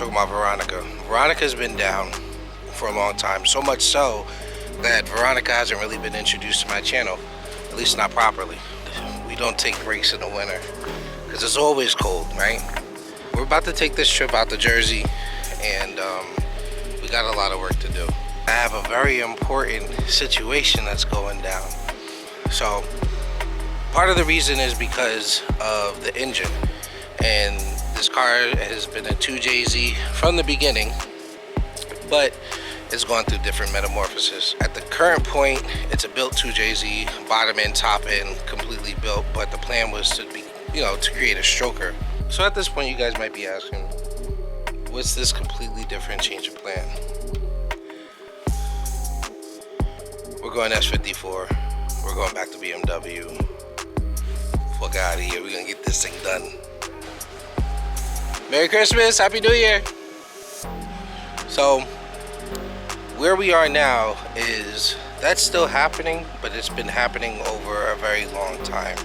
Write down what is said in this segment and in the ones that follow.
talking about Veronica. Veronica's been down for a long time, so much so that Veronica hasn't really been introduced to my channel, at least not properly. We don't take breaks in the winter because it's always cold, right? We're about to take this trip out to Jersey, and we got a lot of work to do. I have a very important situation that's going down. So part of the reason is because of the engine, and this car has been a 2JZ from the beginning, but it's gone through different metamorphoses. At the current point, it's a built 2JZ, bottom end, top end, completely built, but the plan was to be, to create a stroker. So at this point, you guys might be asking, what's this completely different change of plan? We're going S54. We're going back to BMW. Fuck out of here. We're gonna get this thing done. Merry Christmas, Happy New Year. So where we are now is that's still happening, but it's been happening over a very long time,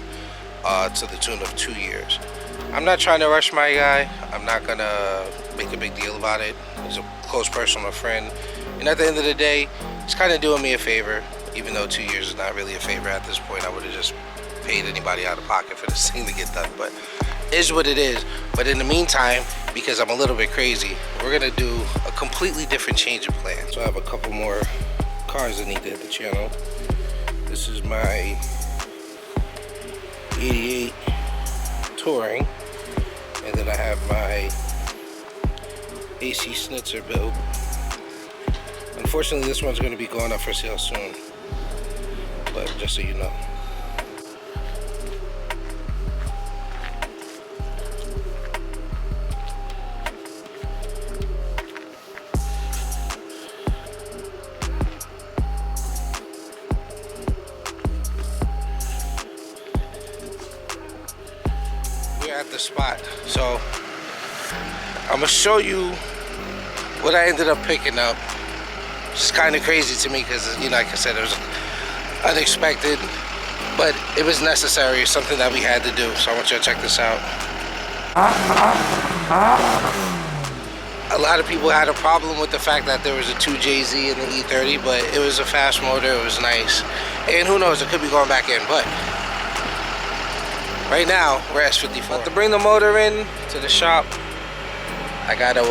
to the tune of 2 years. I'm not trying to rush my guy. I'm not gonna make a big deal about it. He's a close personal friend, and at the end of the day, he's kind of doing me a favor, even though 2 years is not really a favor at this point. I would have just paid anybody out of pocket for this thing to get done, but is what it is. But in the meantime, because I'm a little bit crazy, we're gonna do a completely different change of plan. So I have a couple more cars that need to hit the channel. This is my 88 Touring, and then I have my AC Schnitzer build. Unfortunately, this one's gonna be going up for sale soon, but just so you know. At the spot, so I'm gonna show you what I ended up picking up. It's kind of crazy to me because, like I said, it was unexpected, but it was necessary. It's something that we had to do. So I want you to check this out. A lot of people had a problem with the fact that there was a 2JZ in the E30, but it was a fast motor. It was nice, and who knows, it could be going back in, but right now, we're at S54. But to bring the motor in to the shop, I gotta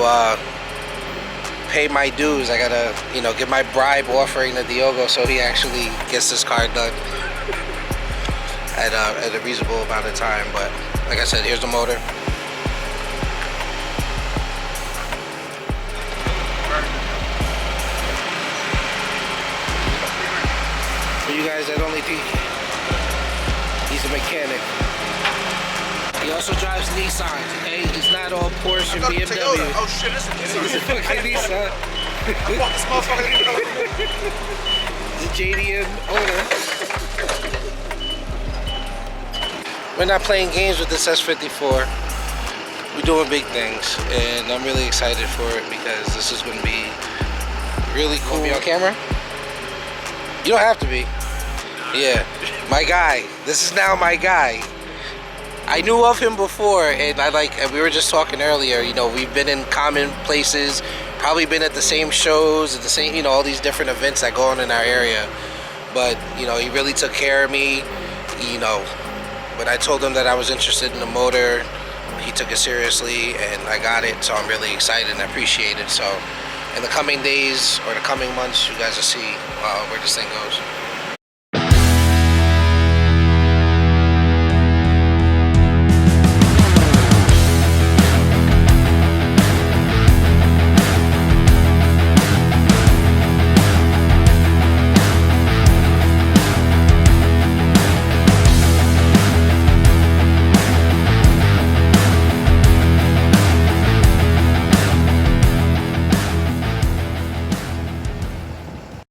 pay my dues. I gotta, get my bribe offering to Diogo so he actually gets this car done at a reasonable amount of time. But like I said, here's the motor. For you guys that only think he's a mechanic, he also drives Nissans, okay? He's not all Porsche and BMW. Oh shit, this is He's a fucking Nissan. I bought this motherfucker, didn't even know. The JDM owner. We're not playing games with this S54. We're doing big things, and I'm really excited for it because this is going to be really cool. Be on camera? You don't have to be. Yeah, my guy. This is now my guy. I knew of him before, and we were just talking earlier, we've been in common places, probably been at the same shows, at the same, all these different events that go on in our area. But, he really took care of me, when I told him that I was interested in the motor, he took it seriously, and I got it, so I'm really excited and appreciate it. So in the coming days or the coming months, you guys will see where this thing goes.